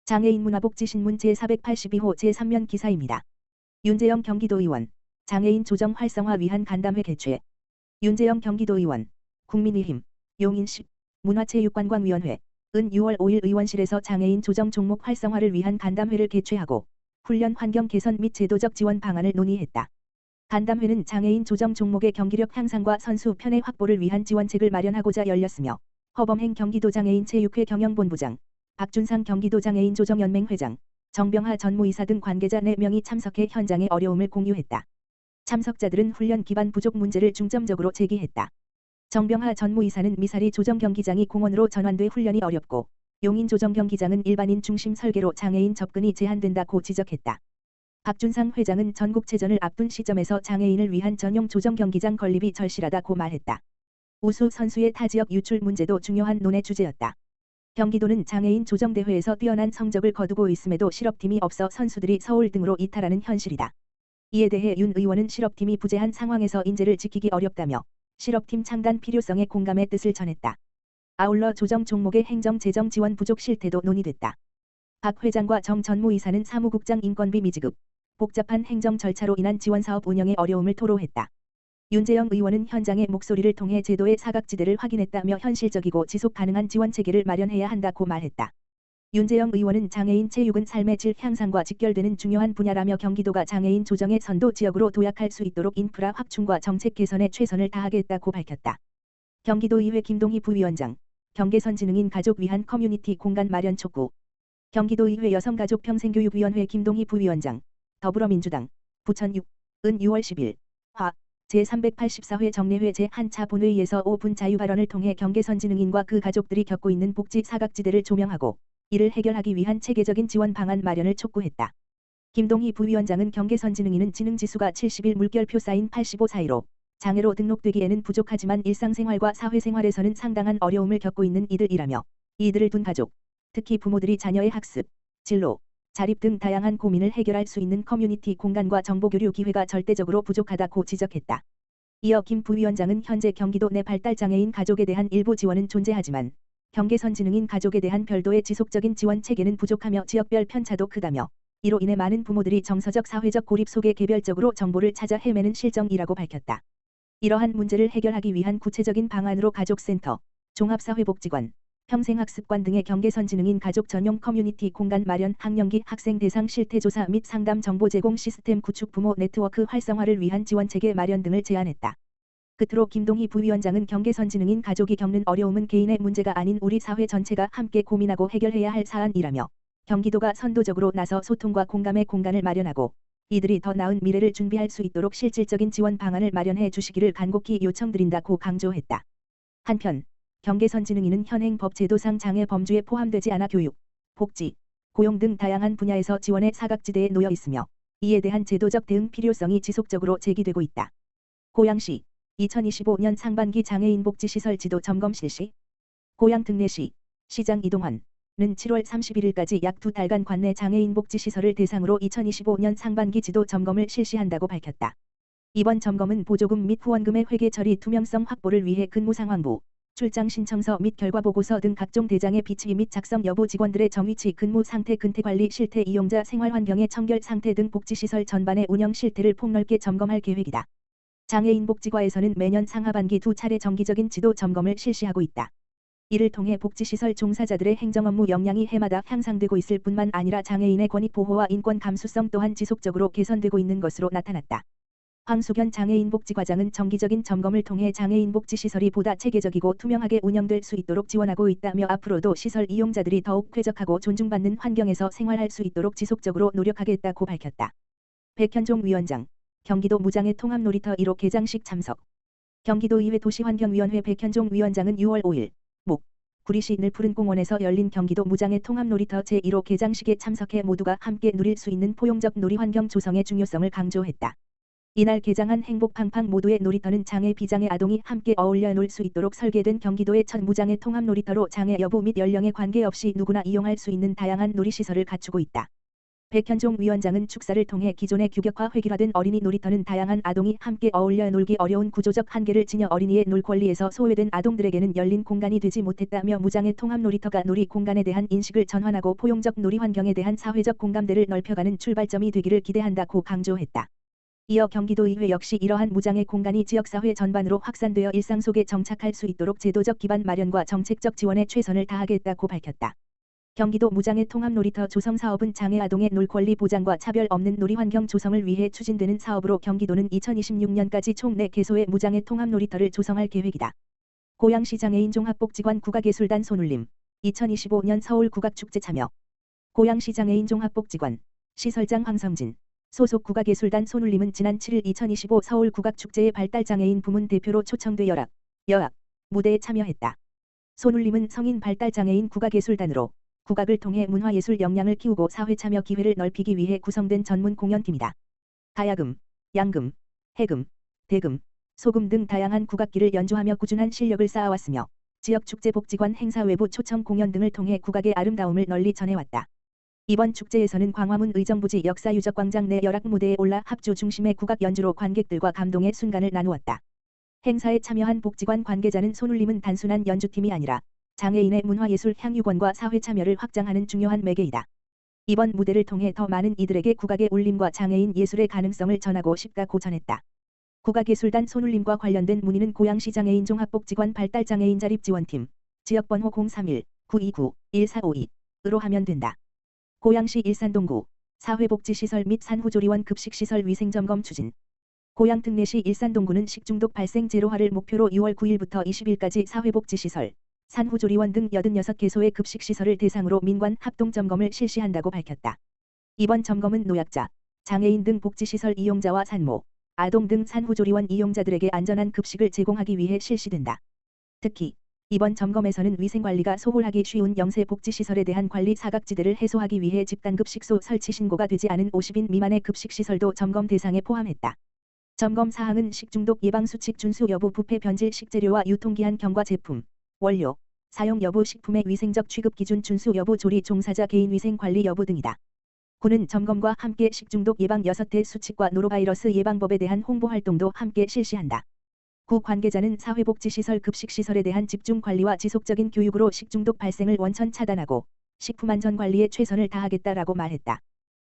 장애인 문화복지신문 제482호 제3면 기사입니다. 윤재영 경기도의원, 장애인 조정 활성화 위한 간담회 개최. 윤재영 경기도의원, 국민의힘, 용인시, 문화체육관광위원회, 은 6월 5일 의원실에서 장애인 조정 종목 활성화를 위한 간담회를 개최하고 훈련 환경 개선 및 제도적 지원 방안을 논의했다. 간담회는 장애인 조정 종목의 경기력 향상과 선수 편의 확보를 위한 지원책을 마련하고자 열렸으며 허범행 경기도장애인 체육회 경영본부장, 박준상 경기도장애인 조정연맹 회장, 정병하 전무이사 등 관계자 4명이 참석해 현장의 어려움을 공유했다. 참석자들은 훈련 기반 부족 문제를 중점적으로 제기했다. 정병하 전무이사는 미사리 조정경기장이 공원으로 전환돼 훈련이 어렵고 용인 조정경기장은 일반인 중심 설계로 장애인 접근이 제한된다고 지적했다. 박준상 회장은 전국체전을 앞둔 시점에서 장애인을 위한 전용 조정경기장 건립이 절실하다고 말했다. 우수 선수의 타지역 유출 문제도 중요한 논의 주제였다. 경기도는 장애인 조정대회에서 뛰어난 성적을 거두고 있음에도 실업팀이 없어 선수들이 서울 등으로 이탈하는 현실이다. 이에 대해 윤 의원은 실업팀이 부재한 상황에서 인재를 지키기 어렵다며 실업팀 창단 필요성에 공감의 뜻을 전했다. 아울러 조정 종목의 행정 재정 지원 부족 실태도 논의됐다. 박 회장과 정 전무이사는 사무국장 인건비 미지급, 복잡한 행정 절차로 인한 지원사업 운영의 어려움을 토로했다. 윤재영 의원은 현장의 목소리를 통해 제도의 사각지대를 확인했다며 현실적이고 지속 가능한 지원 체계를 마련해야 한다고 말했다. 윤재영 의원은 장애인 체육은 삶의 질 향상과 직결되는 중요한 분야라며 경기도가 장애인 조정의 선도 지역으로 도약할 수 있도록 인프라 확충과 정책 개선에 최선을 다하겠다고 밝혔다. 경기도의회 김동희 부위원장, 경계선지능인 가족 위한 커뮤니티 공간 마련 촉구. 경기도의회 여성가족평생교육위원회 김동희 부위원장, 더불어민주당, 부천 6, 은 6월 10일, 화, 제384회 정례회 제1차 본회의에서 5분 자유발언을 통해 경계선지능인과 그 가족들이 겪고 있는 복지 사각지대를 조명하고 이를 해결하기 위한 체계적인 지원 방안 마련을 촉구했다. 김동희 부위원장은 경계선지능인은 지능지수가 71 물결표 쌓인 85 사이로 장애로 등록되기에는 부족하지만 일상생활과 사회생활에서는 상당한 어려움을 겪고 있는 이들이라며 이들을 둔 가족, 특히 부모들이 자녀의 학습, 진로, 자립 등 다양한 고민을 해결할 수 있는 커뮤니티 공간과 정보교류 기회가 절대적으로 부족하다고 지적했다. 이어 김 부위원장은 현재 경기도 내 발달장애인 가족에 대한 일부 지원은 존재하지만 경계선지능인 가족에 대한 별도의 지속적인 지원 체계는 부족하며 지역별 편차도 크다며 이로 인해 많은 부모들이 정서적 사회적 고립 속에 개별적으로 정보를 찾아 헤매는 실정이라고 밝혔다. 이러한 문제를 해결하기 위한 구체적인 방안으로 가족센터, 종합사회복지관, 평생학습관 등의 경계선지능인 가족 전용 커뮤니티 공간 마련, 학령기 학생 대상 실태조사 및 상담 정보 제공 시스템 구축, 부모 네트워크 활성화를 위한 지원체계 마련 등을 제안했다. 끝으로 김동희 부위원장은 경계선지능인 가족이 겪는 어려움은 개인의 문제가 아닌 우리 사회 전체가 함께 고민하고 해결해야 할 사안이라며 경기도가 선도적으로 나서 소통과 공감의 공간을 마련하고 이들이 더 나은 미래를 준비할 수 있도록 실질적인 지원 방안을 마련해 주시기를 간곡히 요청드린다고 강조했다. 한편 경계선지능인은 현행 법 제도상 장애 범주에 포함되지 않아 교육, 복지, 고용 등 다양한 분야에서 지원의 사각지대에 놓여 있으며 이에 대한 제도적 대응 필요성이 지속적으로 제기되고 있다. 고양시 2025년 상반기 장애인 복지시설 지도 점검 실시. 고양 등내시, 시장 이동환 는 7월 31일까지 약 2달간 관내 장애인 복지시설을 대상으로 2025년 상반기 지도 점검을 실시한다고 밝혔다. 이번 점검은 보조금 및 후원금의 회계 처리 투명성 확보를 위해 근무 상황부, 출장 신청서 및 결과 보고서 등 각종 대장의 비치 및 작성 여부, 직원들의 정위치, 근무 상태, 근태 관리 실태, 이용자 생활 환경의 청결 상태 등 복지시설 전반의 운영 실태를 폭넓게 점검할 계획이다. 장애인 복지과에서는 매년 상하반기 2차례 정기적인 지도 점검을 실시하고 있다. 이를 통해 복지시설 종사자들의 행정업무 역량이 해마다 향상되고 있을 뿐만 아니라 장애인의 권익 보호와 인권 감수성 또한 지속적으로 개선되고 있는 것으로 나타났다. 황수견 장애인복지과장은 정기적인 점검을 통해 장애인 복지시설이 보다 체계적이고 투명하게 운영될 수 있도록 지원하고 있다며 앞으로도 시설 이용자들이 더욱 쾌적하고 존중받는 환경에서 생활할 수 있도록 지속적으로 노력하겠다고 밝혔다. 백현종 위원장, 경기도 무장애 통합 놀이터 1호 개장식 참석. 경기도의회 도시환경위원회 백현종 위원장은 6월 5일 목, 구리시 늘푸른공원에서 열린 경기도 무장애 통합 놀이터 제1호 개장식에 참석해 모두가 함께 누릴 수 있는 포용적 놀이환경 조성의 중요성을 강조했다. 이날 개장한 행복팡팡 모두의 놀이터는 장애 비장애 아동이 함께 어울려 놀 수 있도록 설계된 경기도의 첫 무장애 통합 놀이터로 장애 여부 및 연령에 관계없이 누구나 이용할 수 있는 다양한 놀이시설을 갖추고 있다. 백현종 위원장은 축사를 통해 기존의 규격화 획일화된 어린이 놀이터는 다양한 아동이 함께 어울려 놀기 어려운 구조적 한계를 지녀 어린이의 놀 권리에서 소외된 아동들에게는 열린 공간이 되지 못했다며 무장애 통합 놀이터가 놀이 공간에 대한 인식을 전환하고 포용적 놀이 환경에 대한 사회적 공감대를 넓혀가는 출발점이 되기를 기대한다고 강조했다. 이어 경기도의회 역시 이러한 무장애 공간이 지역사회 전반으로 확산되어 일상 속에 정착할 수 있도록 제도적 기반 마련과 정책적 지원에 최선을 다하겠다고 밝혔다. 경기도 무장애 통합 놀이터 조성 사업은 장애 아동의 놀 권리 보장과 차별 없는 놀이 환경 조성을 위해 추진되는 사업으로 경기도는 2026년까지 총 4개소의 무장애 통합 놀이터를 조성할 계획이다. 고양시 장애인 종합복지관 국악예술단 손울림 2025년 서울국악축제 참여. 고양시 장애인 종합복지관 시설장 황성진 소속 국악예술단 손울림은 지난 7일 2025 서울국악축제의 발달장애인 부문 대표로 초청돼 열악, 여악, 무대에 참여했다. 손울림은 성인 발달장애인 국악예술단으로 국악을 통해 문화예술 역량을 키우고 사회 참여 기회를 넓히기 위해 구성된 전문 공연팀이다. 가야금, 양금, 해금, 대금, 소금 등 다양한 국악기를 연주하며 꾸준한 실력을 쌓아왔으며 지역축제복지관 행사 외부 초청 공연 등을 통해 국악의 아름다움을 널리 전해왔다. 이번 축제에서는 광화문 의정부지 역사유적광장 내 열악 무대에 올라 합주 중심의 국악 연주로 관객들과 감동의 순간을 나누었다. 행사에 참여한 복지관 관계자는 손울림은 단순한 연주팀이 아니라 장애인의 문화예술 향유권과 사회 참여를 확장하는 중요한 매개이다. 이번 무대를 통해 더 많은 이들에게 국악의 울림과 장애인 예술의 가능성을 전하고 싶다고 전했다. 국악예술단 손울림과 관련된 문의는 고양시 장애인 종합복지관 발달장애인 자립지원팀 지역번호 031-929-1452으로 하면 된다. 고양시 일산동구 사회복지시설 및 산후조리원 급식시설 위생점검 추진. 고양 특례시 일산동구는 식중독 발생 제로화를 목표로 6월 9일부터 20일까지 사회복지시설, 산후조리원 등 86개소의 급식시설을 대상으로 민관 합동점검을 실시한다고 밝혔다. 이번 점검은 노약자, 장애인 등 복지시설 이용자와 산모, 아동 등 산후조리원 이용자들에게 안전한 급식을 제공하기 위해 실시된다. 특히 이번 점검에서는 위생관리가 소홀하기 쉬운 영세 복지시설에 대한 관리 사각지대를 해소하기 위해 집단급식소 설치 신고가 되지 않은 50인 미만의 급식시설도 점검 대상에 포함했다. 점검 사항은 식중독 예방 수칙 준수 여부, 부패 변질 식재료와 유통기한 경과, 제품, 원료, 사용 여부, 식품의 위생적 취급 기준 준수 여부, 조리 종사자 개인 위생 관리 여부 등이다. 군은 점검과 함께 식중독 예방 6대 수칙과 노로바이러스 예방법에 대한 홍보 활동도 함께 실시한다. 구 관계자는 사회복지시설 급식시설에 대한 집중 관리와 지속적인 교육으로 식중독 발생을 원천 차단하고 식품안전 관리에 최선을 다하겠다라고 말했다.